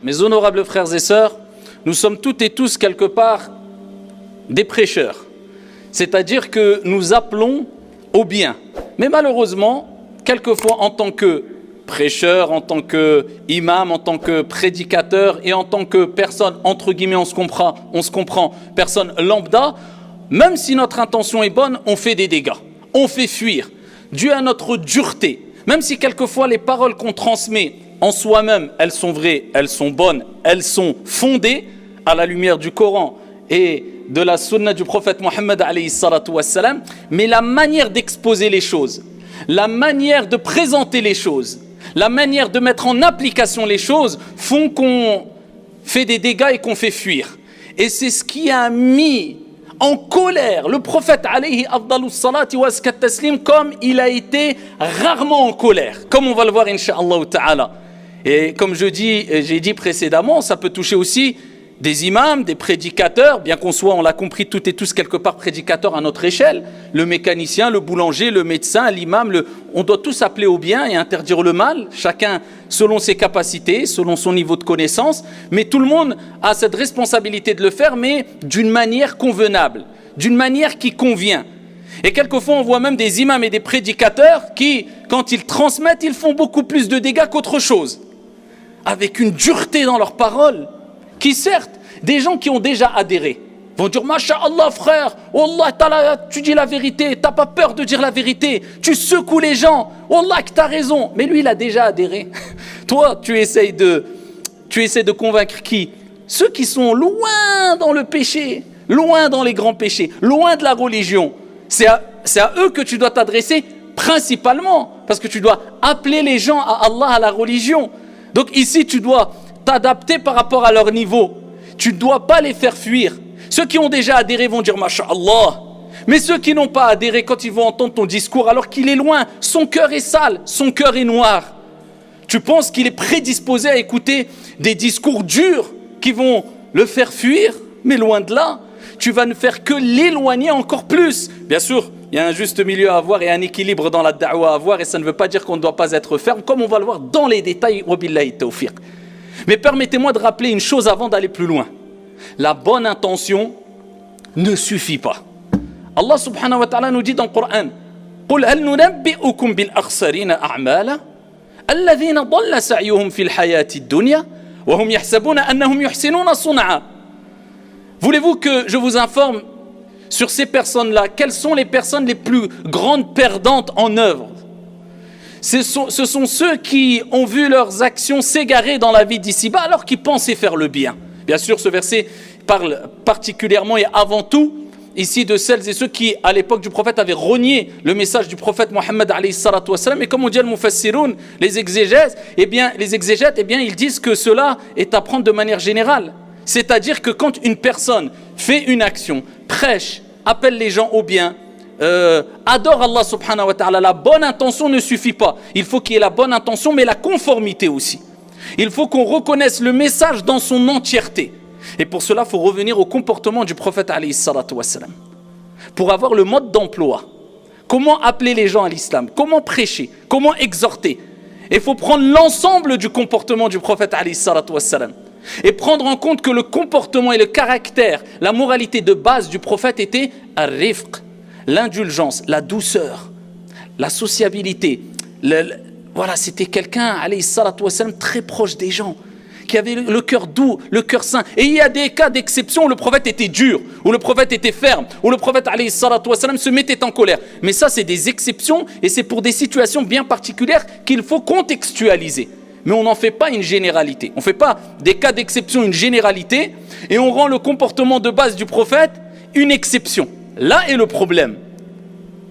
Mes honorables frères et sœurs, nous sommes toutes et tous quelque part des prêcheurs. C'est-à-dire que nous appelons au bien. Mais malheureusement, quelquefois en tant que prêcheur, en tant qu'imam, en tant que prédicateur et en tant que personne, entre guillemets, on se comprend, personne lambda, même si notre intention est bonne, on fait des dégâts, on fait fuir, dû à notre dureté. Même si quelquefois les paroles qu'on transmet en soi-même, elles sont vraies, elles sont bonnes, elles sont fondées à la lumière du Coran et de la sunna du prophète Mohammed alayhi salatu wassalam, mais la manière d'exposer les choses, la manière de présenter les choses, la manière de mettre en application les choses font qu'on fait des dégâts et qu'on fait fuir. Et c'est ce qui a mis en colère le prophète alayhi afdalus salati wa azkat taslim, comme il a été rarement en colère, comme on va le voir incha'Allah ta'ala. Et comme j'ai dit précédemment, ça peut toucher aussi des imams, des prédicateurs, bien qu'on soit, on l'a compris, toutes et tous quelque part prédicateurs à notre échelle, le mécanicien, le boulanger, le médecin, l'imam, on doit tous appeler au bien et interdire le mal, chacun selon ses capacités, selon son niveau de connaissance, mais tout le monde a cette responsabilité de le faire, mais d'une manière convenable, d'une manière qui convient. Et quelquefois, on voit même des imams et des prédicateurs qui, quand ils transmettent, ils font beaucoup plus de dégâts qu'autre chose, avec une dureté dans leurs paroles, qui certes, des gens qui ont déjà adhéré vont dire « Masha'Allah frère, Wallah, tu dis la vérité, t'as pas peur de dire la vérité, tu secoues les gens, Wallah que t'as raison. » Mais lui, il a déjà adhéré. Toi, tu essaies de convaincre qui? Ceux qui sont loin dans le péché, loin dans les grands péchés, loin de la religion. C'est à eux que tu dois t'adresser principalement, parce que tu dois appeler les gens à Allah, à la religion. Donc ici, tu dois t'adapter par rapport à leur niveau. Tu ne dois pas les faire fuir. Ceux qui ont déjà adhéré vont dire Masha'Allah. Mais ceux qui n'ont pas adhéré, quand ils vont entendre ton discours, alors qu'il est loin, son cœur est sale, son cœur est noir. Tu penses qu'il est prédisposé à écouter des discours durs qui vont le faire fuir? Mais loin de là, tu vas ne faire que l'éloigner encore plus. Bien sûr, il y a un juste milieu à avoir et un équilibre dans la da'wa à avoir, et ça ne veut pas dire qu'on ne doit pas être ferme, comme on va le voir dans les détails. Wa billahi tawfiq. Mais permettez-moi de rappeler une chose avant d'aller plus loin. La bonne intention ne suffit pas. Allah subhanahu wa ta'ala nous dit dans le Coran قُلْ هَلْ نُنَبِّئُكُمْ بِالْأَخْسَرِينَ أَعْمَالًا الَّذِينَ ضَلَّ سَعْيُهُمْ فِي الْحَيَاةِ الدُّنْيَا وَهُمْ يَحْسَبُونَ أَنَّهُمْ يُحْسِنُونَ صُنْعًا. Voulez-vous que je vous informe sur ces personnes-là? Quelles sont les personnes les plus grandes perdantes en œuvre? Ce sont ceux qui ont vu leurs actions s'égarer dans la vie d'ici-bas alors qu'ils pensaient faire le bien. Bien sûr, ce verset parle particulièrement et avant tout ici de celles et ceux qui, à l'époque du prophète, avaient renié le message du prophète Mohammed alayhi salatu wassalam. Et comme on dit al-mufassiroun, les exégètes, ils disent que cela est à prendre de manière générale. C'est-à-dire que quand une personne fait une action, prêche, appelle les gens au bien, adore Allah subhanahu wa ta'ala, la bonne intention ne suffit pas. Il faut qu'il y ait la bonne intention, mais la conformité aussi. Il faut qu'on reconnaisse le message dans son entièreté. Et pour cela, il faut revenir au comportement du prophète alayhi salatu wassalam. Pour avoir le mode d'emploi. Comment appeler les gens à l'islam? Comment prêcher? Comment exhorter? Il faut prendre l'ensemble du comportement du prophète alayhi salatu wassalam. Et prendre en compte que le comportement et le caractère, la moralité de base du prophète était ar-rifq, l'indulgence, la douceur, la sociabilité. Voilà, c'était quelqu'un, alayhi salatu wassalam, très proche des gens, qui avait le cœur doux, le cœur sain. Et il y a des cas d'exception où le prophète était dur, où le prophète était ferme, où le prophète, alayhi salatu wassalam, se mettait en colère. Mais ça, c'est des exceptions et c'est pour des situations bien particulières qu'il faut contextualiser. Mais on n'en fait pas une généralité. On ne fait pas des cas d'exception une généralité et on rend le comportement de base du prophète une exception. Là est le problème.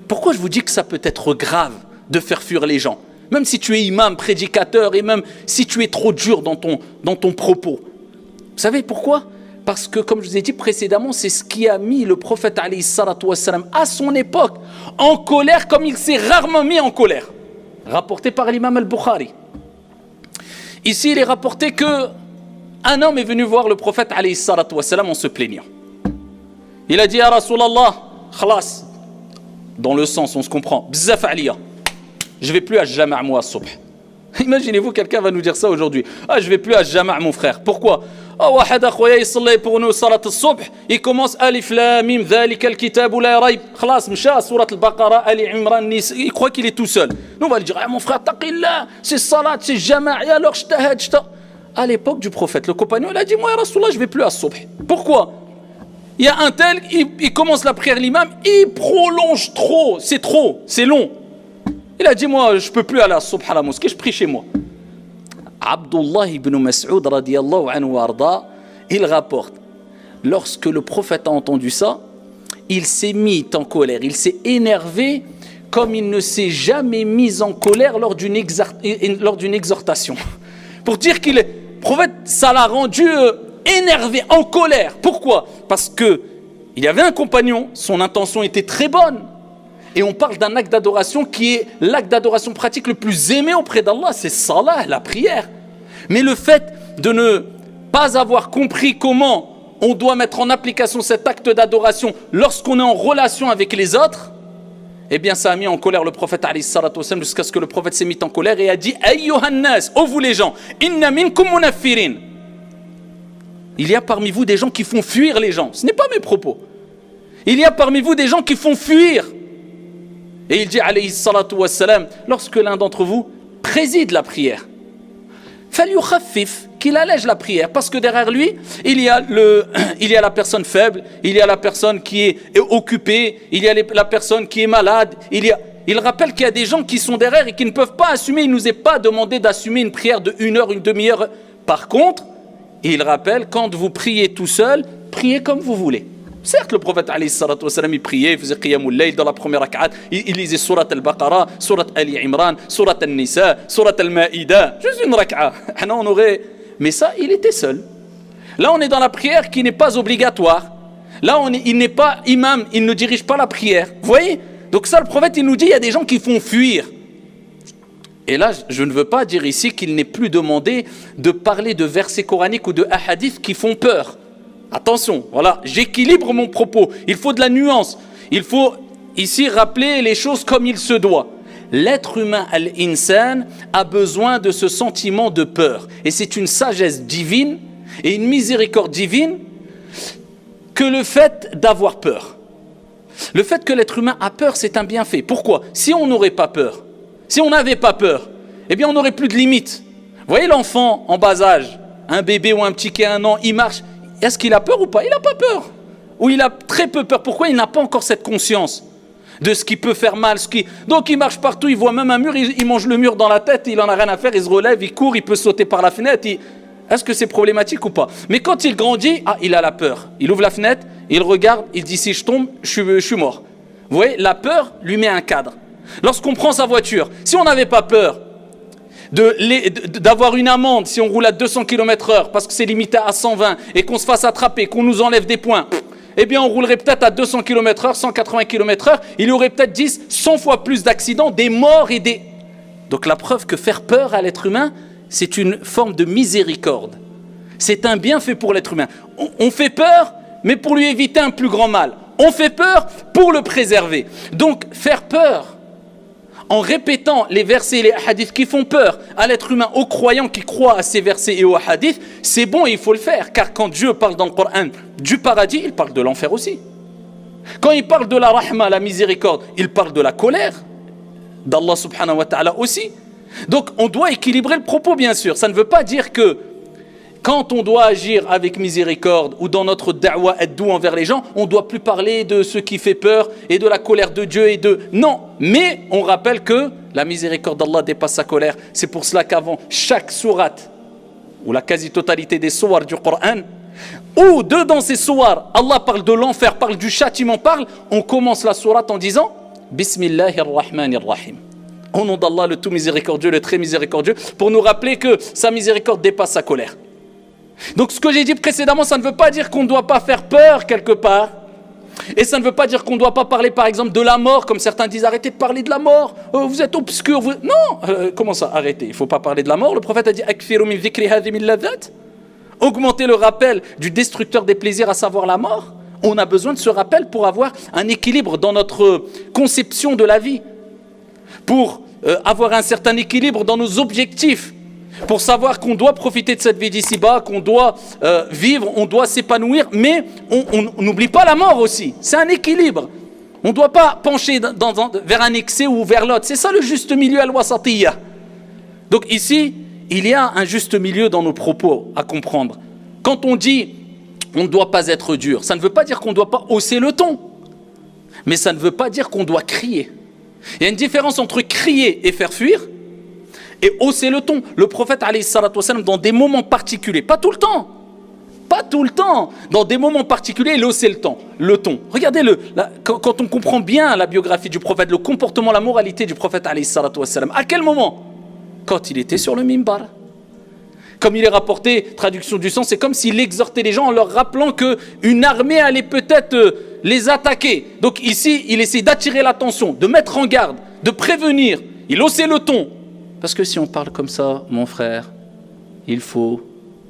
Pourquoi je vous dis que ça peut être grave de faire fuir les gens? Même si tu es imam, prédicateur, et même si tu es trop dur dans ton propos. Vous savez pourquoi? Parce que, comme je vous ai dit précédemment, c'est ce qui a mis le prophète alayhi salatu wassalam à son époque en colère comme il s'est rarement mis en colère. Rapporté par l'imam al-Bukhari. Ici, il est rapporté que un homme est venu voir le prophète alayhi salatu wassalam en se plaignant. Il a dit à Rasulallah, khalas, dans le sens, on se comprend, bzaf aliya, je vais plus à jama' moi subh. Imaginez-vous, quelqu'un va nous dire ça aujourd'hui. Ah, je vais plus à Jama' mon frère. Pourquoi? Ah, واحد أخويا يصلي pour nous صلاة الصبح. Il commence ألف لام ميم ذلك الكتاب لا ريب. خلاص مشى سورة البقرة آل عمران نيس. Il croit qu'il est tout seul. Nous on va lui dire, ah mon frère, taqillah, c'est salat, c'est Jama'. Et alors je t'ahad, je t'ahad. À l'époque du prophète, le compagnon, il a dit, moi, ya Rasulallah, je vais plus à Subh. Pourquoi? Il y a un tel, il commence la prière, l'imam, il prolonge trop, c'est long. Il a dit, moi, je peux plus aller à Subh à la mosquée, je prie chez moi. Abdullah ibn Mas'ud, radiyallahu anhu arda, il rapporte, lorsque le prophète a entendu ça, il s'est mis en colère, il s'est énervé comme il ne s'est jamais mis en colère lors d'une exhortation. Pour dire qu'il est, le prophète, ça l'a rendu énervé, en colère. Pourquoi? Parce que il y avait un compagnon, son intention était très bonne. Et on parle d'un acte d'adoration qui est l'acte d'adoration pratique le plus aimé auprès d'Allah, c'est salah, la prière. Mais le fait de ne pas avoir compris comment on doit mettre en application cet acte d'adoration lorsqu'on est en relation avec les autres, eh bien ça a mis en colère le prophète alayhi salatu wassalam, jusqu'à ce que le prophète s'est mis en colère et a dit ayyuhan nas, ô vous les gens, inna minkum munaffirin. Il y a parmi vous des gens qui font fuir les gens. Ce n'est pas mes propos. Il y a parmi vous des gens qui font fuir. Et il dit alayhi salatu wassalam, lorsque l'un d'entre vous préside la prière, falyukhaffif, qu'il allège la prière, parce que derrière lui, il y a la personne faible, il y a la personne qui est occupée, il y a la personne qui est malade, il rappelle qu'il y a des gens qui sont derrière et qui ne peuvent pas assumer, il ne nous est pas demandé d'assumer une prière de 1 heure, une demi-heure. Par contre, il rappelle, quand vous priez tout seul, priez comme vous voulez. Certes, le prophète alayhi salatu wassalam, il priait, il faisait qiyamul layl dans la première rak'at, il lisait surat al-Baqarah, surat Ali Imran, surat al-Nisa, surat al-Ma'ida, juste une rak'a. On aurait... Mais ça, il était seul. Là, on est dans la prière qui n'est pas obligatoire. Là, il n'est pas imam, il ne dirige pas la prière. Vous voyez? Donc ça, le prophète, il nous dit, il y a des gens qui font fuir. Et là, je ne veux pas dire ici qu'il n'est plus demandé de parler de versets coraniques ou de hadiths qui font peur. Attention, voilà, j'équilibre mon propos. Il faut de la nuance. Il faut ici rappeler les choses comme il se doit. L'être humain, al-insan, a besoin de ce sentiment de peur. Et c'est une sagesse divine et une miséricorde divine que le fait d'avoir peur. Le fait que l'être humain a peur, c'est un bienfait. Pourquoi? Si on n'aurait pas peur, si on n'avait pas peur, eh bien on n'aurait plus de limites. Vous voyez l'enfant en bas âge, un bébé ou un petit qui a 1 an, il marche. Est-ce qu'il a peur ou pas? Il n'a pas peur. Ou il a très peu peur. Pourquoi? Il n'a pas encore cette conscience de ce qui peut faire mal. Donc il marche partout, il voit même un mur, il mange le mur dans la tête, il n'en a rien à faire, il se relève, il court, il peut sauter par la fenêtre. Est-ce que c'est problématique ou pas? Mais quand il grandit, il a la peur. Il ouvre la fenêtre, il regarde, il dit si je tombe, je suis mort. Vous voyez, la peur lui met un cadre. Lorsqu'on prend sa voiture, si on n'avait pas peur d'avoir une amende si on roule à 200 km/h parce que c'est limité à 120 et qu'on se fasse attraper, qu'on nous enlève des points, eh bien on roulerait peut-être à 200 km/h, 180 km/h, il y aurait peut-être 10, 100 fois plus d'accidents, des morts et des... Donc la preuve que faire peur à l'être humain, c'est une forme de miséricorde. C'est un bienfait pour l'être humain. On fait peur, mais pour lui éviter un plus grand mal. On fait peur pour le préserver. Donc faire peur en répétant les versets et les hadiths qui font peur à l'être humain, aux croyants qui croient à ces versets et aux hadiths, c'est bon et il faut le faire. Car quand Dieu parle dans le Coran du paradis, il parle de l'enfer aussi. Quand il parle de la rahma, la miséricorde, il parle de la colère d'Allah subhanahu wa ta'ala aussi. Donc on doit équilibrer le propos bien sûr. Ça ne veut pas dire que quand on doit agir avec miséricorde ou dans notre da'wa être doux envers les gens, on ne doit plus parler de ce qui fait peur et de la colère de Dieu et de... Non, mais on rappelle que la miséricorde d'Allah dépasse sa colère. C'est pour cela qu'avant chaque sourate, ou la quasi-totalité des sourates du Coran, ou dedans ces sourates, Allah parle de l'enfer, parle du châtiment, on commence la sourate en disant Bismillahirrahmanirrahim. Au nom d'Allah, le tout miséricordieux, le très miséricordieux, pour nous rappeler que sa miséricorde dépasse sa colère. Donc ce que j'ai dit précédemment, ça ne veut pas dire qu'on ne doit pas faire peur quelque part. Et ça ne veut pas dire qu'on ne doit pas parler par exemple de la mort, comme certains disent, arrêtez de parler de la mort, vous êtes obscur. Non, comment ça, arrêtez, il ne faut pas parler de la mort. Le prophète a dit, augmenter le rappel du destructeur des plaisirs, à savoir la mort. On a besoin de ce rappel pour avoir un équilibre dans notre conception de la vie. Pour avoir un certain équilibre dans nos objectifs, pour savoir qu'on doit profiter de cette vie d'ici-bas, qu'on doit vivre, on doit s'épanouir, mais on n'oublie pas la mort aussi. C'est un équilibre. On ne doit pas pencher vers un excès ou vers l'autre. C'est ça le juste milieu al-wasatiyya. Donc ici, il y a un juste milieu dans nos propos à comprendre. Quand on dit on ne doit pas être dur, ça ne veut pas dire qu'on ne doit pas hausser le ton. Mais ça ne veut pas dire qu'on doit crier. Il y a une différence entre crier et faire fuir et hausser le ton. Le prophète, alayhi salatu wassalam, dans des moments particuliers, pas tout le temps, dans des moments particuliers, il haussait le ton. Regardez, quand on comprend bien la biographie du prophète, le comportement, la moralité du prophète, alayhi salatu wassalam, à quel moment? Quand il était sur le mimbar. Comme il est rapporté, traduction du sens, c'est comme s'il exhortait les gens en leur rappelant qu'une armée allait peut-être les attaquer. Donc ici, il essaie d'attirer l'attention, de mettre en garde, de prévenir. Il haussait le ton. Parce que si on parle comme ça, mon frère, il faut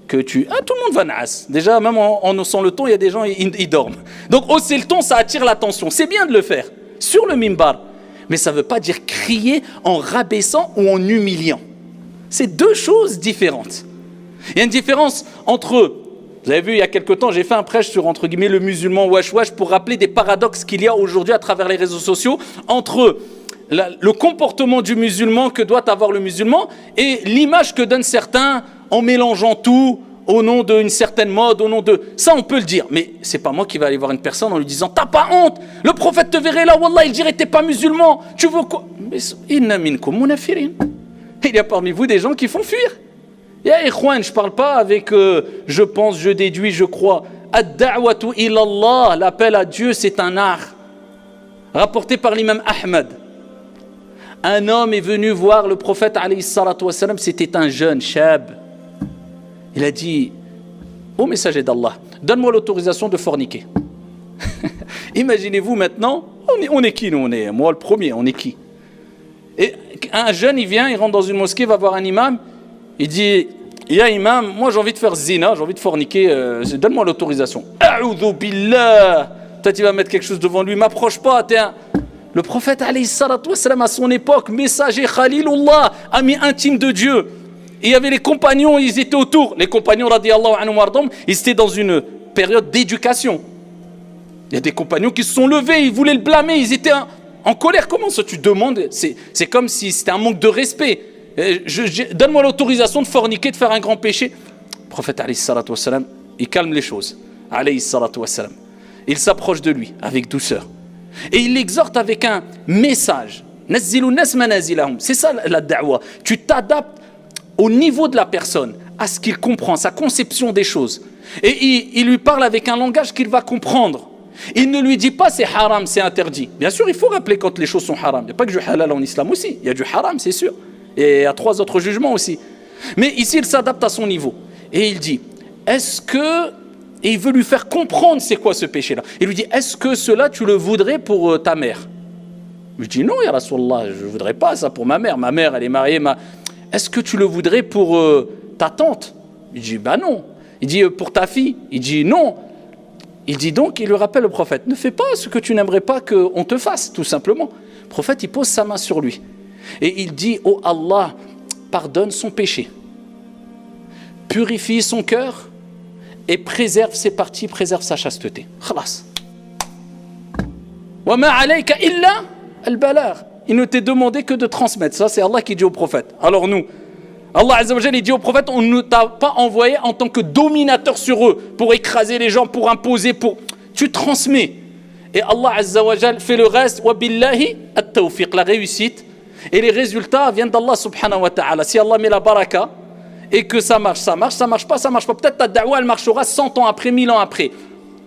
que tu... Ah, tout le monde va nasse. Déjà, même en haussant le ton, il y a des gens, ils dorment. Donc hausser le ton, ça attire l'attention. C'est bien de le faire, sur le mimbar. Mais ça ne veut pas dire crier en rabaissant ou en humiliant. C'est deux choses différentes. Il y a une différence entre... Vous avez vu, il y a quelque temps, j'ai fait un prêche sur, entre guillemets, le musulman wesh wesh pour rappeler des paradoxes qu'il y a aujourd'hui à travers les réseaux sociaux entre le comportement du musulman que doit avoir le musulman et l'image que donnent certains en mélangeant tout au nom d'une certaine mode, au nom de... Ça, on peut le dire, mais c'est pas moi qui vais aller voir une personne en lui disant « T'as pas honte? Le prophète te verrait là, wallah, il dirait « T'es pas musulman, tu veux quoi ?» Inna minkum munafirin. Il y a parmi vous des gens qui font fuir. Ya ikhwan, je parle pas avec je pense, je déduis, je crois. Ad-da'watu ila Allah, l'appel à Dieu, c'est un art. Rapporté par l'imam Ahmad. Un homme est venu voir le prophète alayhi salatu wassalam, c'était un jeune shab. Il a dit au messager d'Allah, donne-moi l'autorisation de forniquer. Imaginez-vous maintenant, on est qui nous? Moi le premier, on est qui? Et un jeune, il vient, il rentre dans une mosquée, va voir un imam, il dit, ya imam, moi j'ai envie de faire zina, j'ai envie de forniquer, donne-moi l'autorisation. A'udhu billah. Peut-être il va mettre quelque chose devant lui, m'approche pas, Le prophète alayhi salatu wassalam à son époque, messager Khalilullah, ami intime de Dieu. Et il y avait les compagnons, ils étaient autour. Les compagnons, radiyallahu anhum wardhum, ils étaient dans une période d'éducation. Il y a des compagnons qui se sont levés, ils voulaient le blâmer, ils étaient en colère. Comment ça tu demandes? C'est comme si c'était un manque de respect. Donne-moi l'autorisation de forniquer, de faire un grand péché. Le prophète alayhi salatu wassalam, il calme les choses. Alayhi salatu wassalam. Il s'approche de lui avec douceur. Et il l'exhorte avec un message. C'est ça la da'wa. Tu t'adaptes au niveau de la personne, à ce qu'il comprend, sa conception des choses. Et il lui parle avec un langage qu'il va comprendre. Il ne lui dit pas c'est haram, c'est interdit. Bien sûr, il faut rappeler quand les choses sont haram. Il n'y a pas que du halal en islam aussi. Il y a du haram, c'est sûr. Et il y a 3 autres jugements aussi. Mais ici, il s'adapte à son niveau. Et il dit, et il veut lui faire comprendre c'est quoi ce péché-là. Il lui dit, est-ce que cela tu le voudrais pour ta mère? Je dis, non, ya Rasulallah, je ne voudrais pas ça pour ma mère. Ma mère, elle est mariée. Est-ce que tu le voudrais pour ta tante? Il dit, bah non. Il dit, pour ta fille? Il dit, non. Il dit donc, il lui rappelle le prophète, ne fais pas ce que tu n'aimerais pas qu'on te fasse, tout simplement. Le prophète, il pose sa main sur lui. Et il dit, oh Allah, pardonne son péché. Purifie son cœur et préserve ses parties, préserve sa chasteté. Khalas. Wa ma alayka illa al-balagh. Il ne t'est demandé que de transmettre. Ça, c'est Allah qui dit au prophète. Alors nous, Allah Azza wa Jalla, il dit au prophète, on ne t'a pas envoyé en tant que dominateur sur eux, pour écraser les gens, pour imposer, tu transmets. Et Allah Azza wa Jalla fait le reste. Wa billahi at-tawfiq, la réussite. Et les résultats viennent d'Allah subhanahu wa ta'ala. Si Allah met la baraka, et que ça marche pas. Peut-être ta da'wa, elle marchera 100 ans après, 1000 ans après.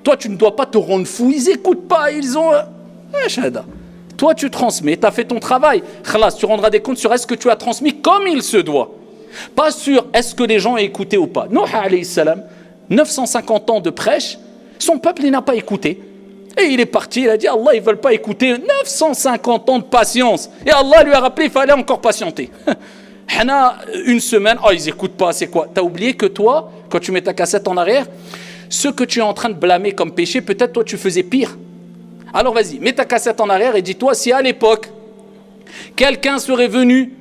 Toi, tu ne dois pas te rendre fou. Ils n'écoutent pas, ils ont... Toi, tu transmets, tu as fait ton travail. Khalas, tu rendras des comptes sur est-ce que tu as transmis comme il se doit. Pas sur est-ce que les gens ont écouté ou pas. Nuh alayhi salam, 950 ans de prêche, son peuple, il n'a pas écouté. Et il est parti, il a dit, Allah, ils ne veulent pas écouter. 950 ans de patience. Et Allah lui a rappelé, il fallait encore patienter. Une semaine, ils n'écoutent pas, c'est quoi? Tu as oublié que toi, quand tu mets ta cassette en arrière, ce que tu es en train de blâmer comme péché, peut-être toi tu faisais pire. Alors vas-y, mets ta cassette en arrière et dis-toi si à l'époque, quelqu'un serait venu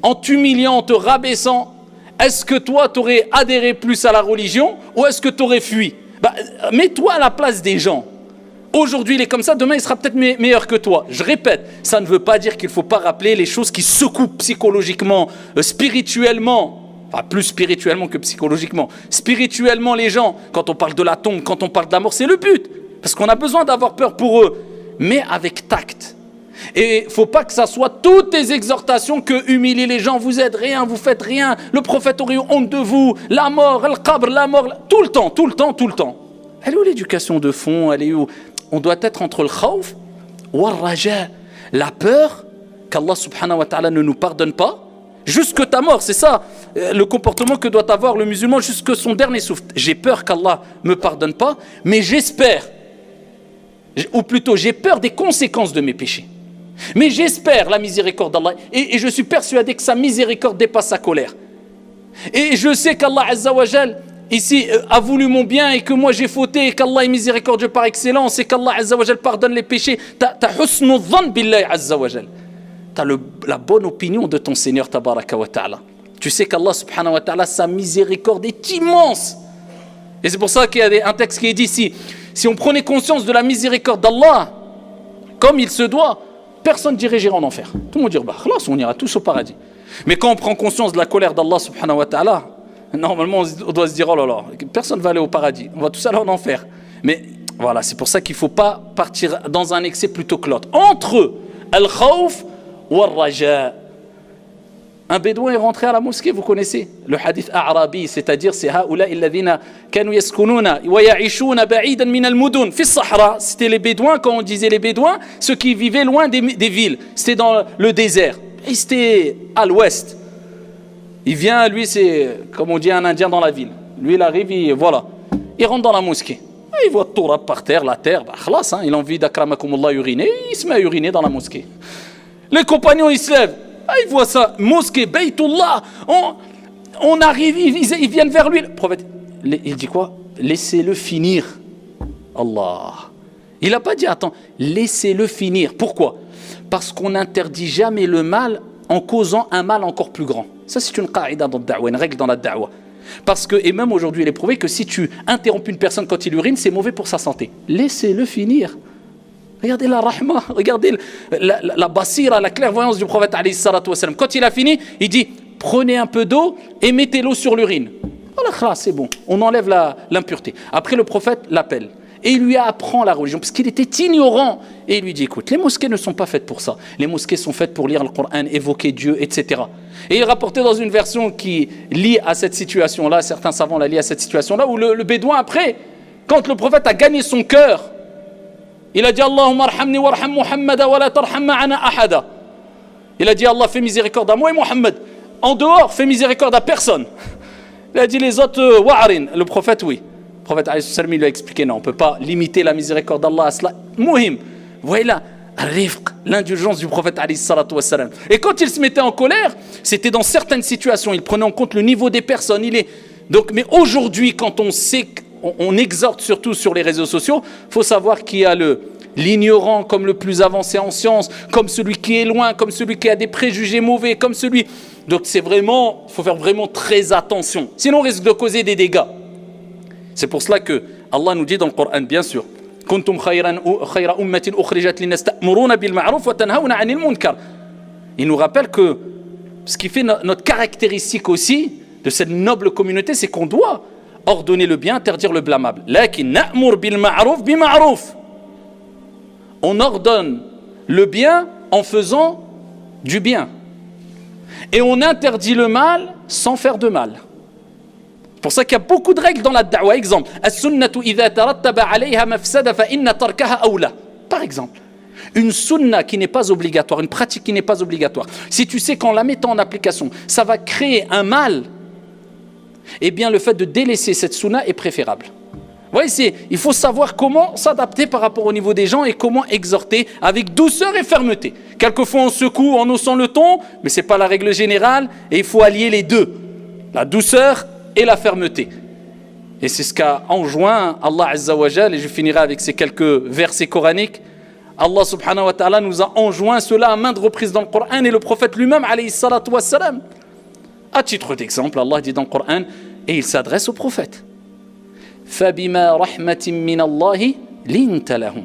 en t'humiliant, en te rabaissant, est-ce que toi, tu aurais adhéré plus à la religion ou est-ce que tu aurais fui? Mets-toi à la place des gens. Aujourd'hui, il est comme ça, demain, il sera peut-être meilleur que toi. Je répète, ça ne veut pas dire qu'il ne faut pas rappeler les choses qui secouent psychologiquement, spirituellement. Enfin, plus spirituellement que psychologiquement. Spirituellement, les gens, quand on parle de la tombe, quand on parle de la mort, c'est le but. Parce qu'on a besoin d'avoir peur pour eux. Mais avec tact. Et il ne faut pas que ça soit toutes tes exhortations que humilier les gens, vous êtes rien, vous faites rien, le prophète aurait eu honte de vous, la mort, le qabr, la mort, tout le temps, tout le temps, tout le temps. Elle est où l'éducation de fond? Elle est où? On doit être entre le khawf ou le raja, la peur qu'Allah subhanahu wa ta'ala ne nous pardonne pas, jusque ta mort, c'est ça le comportement que doit avoir le musulman jusque son dernier souffle. J'ai peur qu'Allah ne me pardonne pas, mais j'espère, ou plutôt j'ai peur des conséquences de mes péchés. Mais j'espère la miséricorde d'Allah et je suis persuadé que sa miséricorde dépasse sa colère. Et je sais qu'Allah Azza wa Jal ici a voulu mon bien et que moi j'ai fauté et qu'Allah est miséricordieux par excellence et qu'Allah Azza wa Jal pardonne les péchés. T'as husnu dhann billahi Azza wa Jal. T'as la bonne opinion de ton Seigneur tabaraka wa ta'ala. Tu sais qu'Allah subhanahu wa ta'ala, sa miséricorde est immense. Et c'est pour ça qu'il y a un texte qui est dit ici, si on prenait conscience de la miséricorde d'Allah comme il se doit, personne ne dirait j'irai en enfer. Tout le monde dirait, on ira tous au paradis. Mais quand on prend conscience de la colère d'Allah subhanahu wa ta'ala, normalement on doit se dire, oh là là, personne ne va aller au paradis. On va tous aller en enfer. Mais voilà, c'est pour ça qu'il ne faut pas partir dans un excès plutôt que l'autre. Entre al-khawf ou al-raja. Un bédouin est rentré à la mosquée, vous connaissez le hadith a'rabi, c'est-à-dire c'est haoula alladhina kanu yaskununa wa ya'ishuna ba'idan min al-mudun fi as-sahra. C'était les bédouins, quand on disait les bédouins, ceux qui vivaient loin des villes. C'était dans le désert. Et c'était à l'ouest. Il vient, lui, c'est comme on dit un indien dans la ville. Lui, il arrive, il rentre dans la mosquée. Il voit Torah par terre, la terre, khlas, il a envie d'akramakumullah uriner, il se met à uriner dans la mosquée. Les compagnons, ils se lèvent. Il voit ça, mosquée, Baytullah, on arrive, ils viennent vers lui. Le prophète, il dit quoi? Laissez-le finir. Allah. Il n'a pas dit, attends, laissez-le finir. Pourquoi? Parce qu'on n'interdit jamais le mal en causant un mal encore plus grand. Ça, c'est une qaïda dans la da'wa, une règle dans la da'wa. Parce que, et même aujourd'hui, il est prouvé que si tu interromps une personne quand il urine, c'est mauvais pour sa santé. Laissez-le finir. Regardez la rahma, regardez la basira, la clairvoyance du prophète alayhi salatu wa salam. Quand il a fini, il dit, prenez un peu d'eau et mettez l'eau sur l'urine. Voilà, c'est bon, on enlève l'impureté. Après, le prophète l'appelle et il lui apprend la religion parce qu'il était ignorant. Et il lui dit, écoute, les mosquées ne sont pas faites pour ça. Les mosquées sont faites pour lire le Coran, évoquer Dieu, etc. Et il rapportait dans une version qui lie à cette situation-là, certains savants la lient à cette situation-là, où le bédouin, après, quand le prophète a gagné son cœur, il a dit Allahumma arhamni warham Muhammada wa la tarham ma'ana ahada. Il a dit Allah, fais miséricorde à moi et Muhammad. En dehors, fais miséricorde à personne. Il a dit les autres wa'arin. Le prophète, oui. Le prophète alayhi salam lui a expliqué non, on ne peut pas limiter la miséricorde d'Allah à cela. Muhim. Voyez là, rifq, l'indulgence du prophète alayhi salatu wassalam. Et quand il se mettait en colère, c'était dans certaines situations. Il prenait en compte le niveau des personnes. Donc, mais aujourd'hui, quand on sait on exhorte surtout sur les réseaux sociaux, il faut savoir qu'il y a l'ignorant comme le plus avancé en science, comme celui qui est loin, comme celui qui a des préjugés mauvais, comme celui... Donc il faut faire vraiment très attention. Sinon on risque de causer des dégâts. C'est pour cela que Allah nous dit dans le Coran, bien sûr, Kuntum khayra ummatin ukhrijat linnas ta'muruna bil ma'ruf wa tanhauna 'anil munkar. Il nous rappelle que ce qui fait notre caractéristique aussi de cette noble communauté, c'est qu'on doit ordonner le bien, interdire le blâmable. Lakin na'mur bil ma'ruf bi ma'ruf. On ordonne le bien en faisant du bien. Et on interdit le mal sans faire de mal. C'est pour ça qu'il y a beaucoup de règles dans la da'wa. Exemple, as-sunnatu idha tarattaba 'alayha mafsada fa inna tarkaha awla. Par exemple, une sunna qui n'est pas obligatoire, une pratique qui n'est pas obligatoire. Si tu sais qu'en la mettant en application, ça va créer un mal, eh bien le fait de délaisser cette sunna est préférable. Vous voyez, il faut savoir comment s'adapter par rapport au niveau des gens et comment exhorter avec douceur et fermeté. Quelquefois on secoue en haussant le ton, mais ce n'est pas la règle générale et il faut allier les deux, la douceur et la fermeté. Et c'est ce qu'a enjoint Allah Azza wa Jal, et je finirai avec ces quelques versets coraniques. Allah subhanahu wa ta'ala nous a enjoint cela à maintes reprises dans le Coran et le prophète lui-même, alayhi salatu wassalam. À titre d'exemple, Allah dit dans le Coran, et il s'adresse au prophète. فَبِمَا رَحْمَةٍ مِّنَ اللَّهِ لِنْتَ لَهُمْ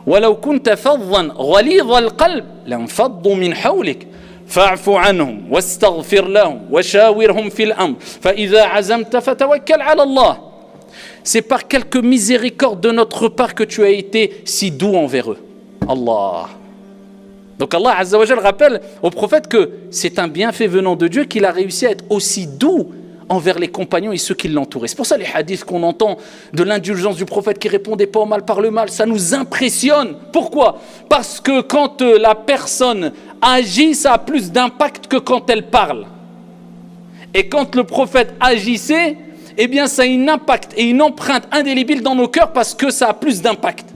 وَلَوْ كُنْتَ فَظًّا غَلِيظَ الْقَلْبِ لَانفَضُّوا مِنْ حَوْلِكَ فَاعْفُ عَنْهُمْ وَاسْتَغْفِرْ لَهُمْ وَشَاوِرْهُمْ فِي الْأَمْرِ فَإِذَا عَزَمْتَ فَتَوَكَّلْ عَلَى اللَّهِ. C'est par quelque miséricorde de notre part que tu as été si doux envers eux. Allah. Donc Allah Azza wa Jal rappelle au prophète que c'est un bienfait venant de Dieu qu'il a réussi à être aussi doux envers les compagnons et ceux qui l'entouraient. C'est pour ça les hadiths qu'on entend de l'indulgence du prophète qui répondait pas au mal par le mal, ça nous impressionne. Pourquoi ? Parce que quand la personne agit, ça a plus d'impact que quand elle parle. Et quand le prophète agissait, eh bien ça a un impact et une empreinte indélébile dans nos cœurs parce que ça a plus d'impact.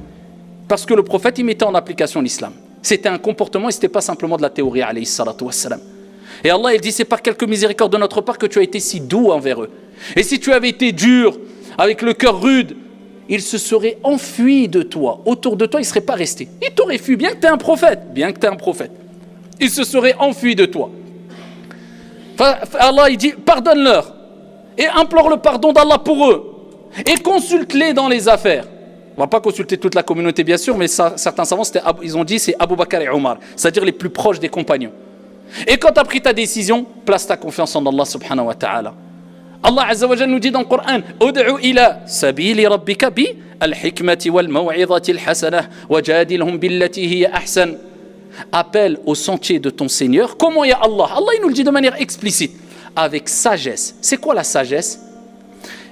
Parce que le prophète, il mettait en application l'islam. C'était un comportement et ce n'était pas simplement de la théorie, alayhi salatu wassalam. Et Allah, il dit, c'est par quelque miséricorde de notre part que tu as été si doux envers eux. Et si tu avais été dur, avec le cœur rude, ils se seraient enfuis de toi. Autour de toi, ils ne seraient pas restés. Ils t'auraient fui, bien que tu es un prophète. Bien que tu es un prophète. Ils se seraient enfuis de toi. Allah, il dit, pardonne-leur. Et implore le pardon d'Allah pour eux. Et consulte-les dans les affaires. On ne va pas consulter toute la communauté, bien sûr, mais certains savants, ils ont dit, c'est Abu Bakr et Omar. C'est-à-dire les plus proches des compagnons. Et quand tu as pris ta décision, place ta confiance en Allah subhanahu wa ta'ala. Allah Azza wa Jalla nous dit dans le Coran, Ud'u ila sabili rabbika bi al-hikmati wal maw'izati al-hasanah wajadilhum billati hiya ahsan. Appelle au sentier de ton Seigneur. Comment il y a Allah ? Allah il nous le dit de manière explicite. Avec sagesse. C'est quoi la sagesse ?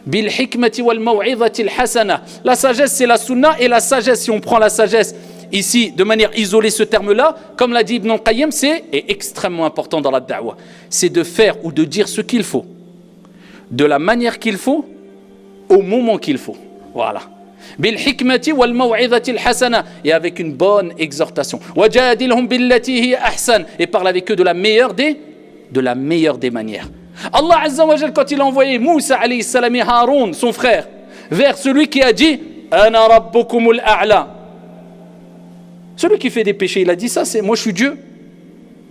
Bil hikmati wal maw'izati al-hasanah. La sagesse c'est la sunna et la sagesse, si on prend la sagesse ici, de manière isolée, ce terme-là, comme l'a dit Ibn al-Qayyim, c'est extrêmement important dans la da'wah. C'est de faire ou de dire ce qu'il faut, de la manière qu'il faut, au moment qu'il faut. Voilà. Bil hikmati wal maw'izati al-hasana, et avec une bonne exhortation. Wajadilhum billati hiya ahsan, et parle avec eux de la meilleure des manières. Allah Azza wa Jal, quand il a envoyé Moussa alayhi salam et Haroun, son frère, vers celui qui a dit Ana rabbukumul a'la. Celui qui fait des péchés, il a dit ça, c'est moi je suis Dieu.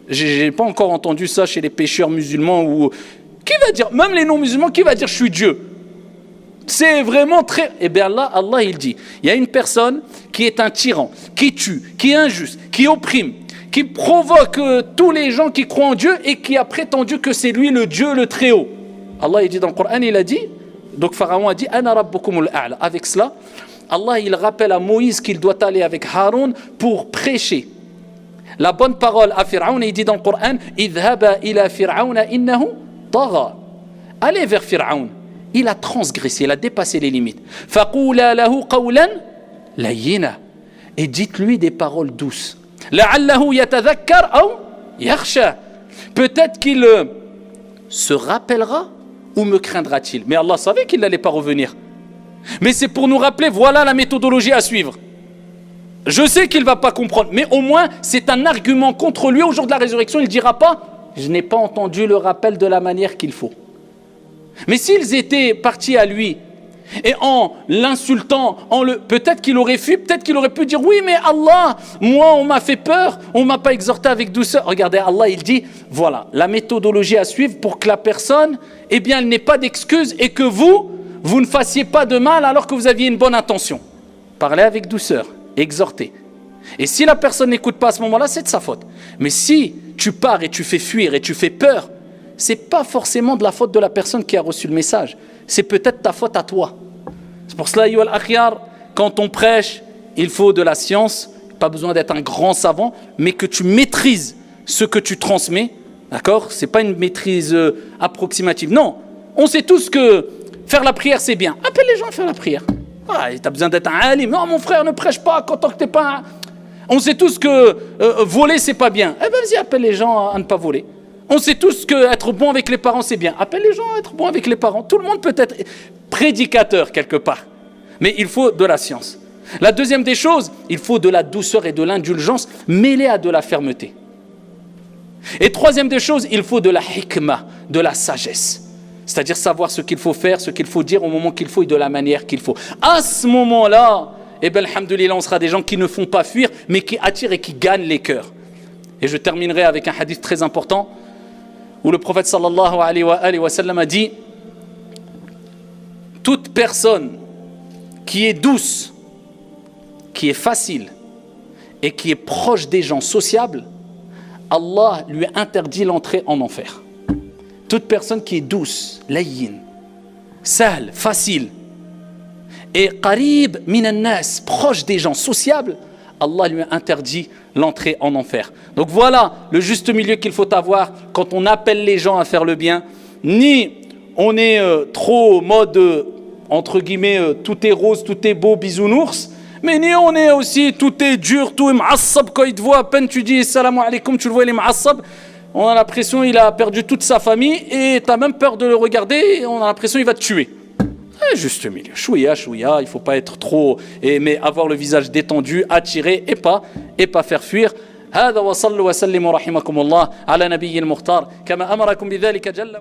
J'ai pas encore entendu ça chez les pécheurs musulmans ou qui va dire, même les non-musulmans, qui va dire je suis Dieu. C'est vraiment très. Eh bien Allah il dit, il y a une personne qui est un tyran, qui tue, qui est injuste, qui opprime, qui provoque tous les gens qui croient en Dieu et qui a prétendu que c'est lui le Dieu le très haut. Allah il dit dans le Coran, il a dit, donc Pharaon a dit, Ana rabbukumul a'la. Avec cela, Allah il rappelle à Moïse qu'il doit aller avec Haroun pour prêcher la bonne parole à Pharaon, et il dit dans le Coran, Idhaba ila Fir'auna innahu tagha. Allez vers Pharaon, il a transgressé, il a dépassé les limites. Faqula lahu qawlan layyina, et dites-lui des paroles douces. La'allahu yatadhakkar aw yakhsha, peut-être qu'il se rappellera ou me craindra-t-il. Mais Allah savait qu'il n'allait pas revenir. Mais c'est pour nous rappeler, voilà la méthodologie à suivre. Je sais qu'il ne va pas comprendre, mais au moins c'est un argument contre lui. Au jour de la résurrection, il ne dira pas « Je n'ai pas entendu le rappel de la manière qu'il faut ». Mais s'ils étaient partis à lui et en l'insultant, peut-être qu'il aurait fui, peut-être qu'il aurait pu dire « Oui, mais Allah, moi on m'a fait peur, on ne m'a pas exhorté avec douceur ». Regardez, Allah il dit « Voilà, la méthodologie à suivre pour que la personne, eh bien, elle n'ait pas d'excuse et que vous ne fassiez pas de mal alors que vous aviez une bonne intention. Parlez avec douceur, exhortez. Et si la personne n'écoute pas à ce moment-là, c'est de sa faute. Mais si tu pars et tu fais fuir et tu fais peur, c'est pas forcément de la faute de la personne qui a reçu le message. C'est peut-être ta faute à toi. C'est pour cela, Ayyuhal Akhyar, quand on prêche, il faut de la science, pas besoin d'être un grand savant, mais que tu maîtrises ce que tu transmets. D'accord ? C'est pas une maîtrise approximative. Non, on sait tous que faire la prière, c'est bien. Appelle les gens à faire la prière. Ah, tu as besoin d'être un alim. Non, mon frère, ne prêche pas tant que tu n'es pas un... On sait tous que voler, c'est pas bien. Eh bien, vas-y, appelle les gens à ne pas voler. On sait tous que être bon avec les parents, c'est bien. Appelle les gens à être bon avec les parents. Tout le monde peut être prédicateur quelque part. Mais il faut de la science. La deuxième des choses, il faut de la douceur et de l'indulgence mêlée à de la fermeté. Et troisième des choses, il faut de la hikmah, de la sagesse. C'est-à-dire savoir ce qu'il faut faire, ce qu'il faut dire au moment qu'il faut et de la manière qu'il faut. À ce moment-là, eh bien, alhamdoulilah, on sera des gens qui ne font pas fuir, mais qui attirent et qui gagnent les cœurs. Et je terminerai avec un hadith très important, où le prophète sallallahu alayhi wa sallam a dit: toute personne qui est douce, qui est facile et qui est proche des gens, sociable, Allah lui interdit l'entrée en enfer. Toute personne qui est douce, layyin, sahl, facile, et qarib min an-nas, proche des gens, sociable, Allah lui interdit l'entrée en enfer. Donc voilà le juste milieu qu'il faut avoir quand on appelle les gens à faire le bien. Ni on est trop mode, entre guillemets, tout est rose, tout est beau, bisounours, mais ni on est aussi tout est dur, tout est ma'assab. Quand il te voit, à peine tu dis salam alaikum, tu le vois, il est ma'assab. On a l'impression qu'il a perdu toute sa famille et tu as même peur de le regarder et on a l'impression qu'il va te tuer. Juste milieu, chouïa, il ne faut pas être trop, mais avoir le visage détendu, attiré et pas faire fuir. هذا وصلوا وسلموا رحمكم الله على نبي المختار كما أمركم بذلك جل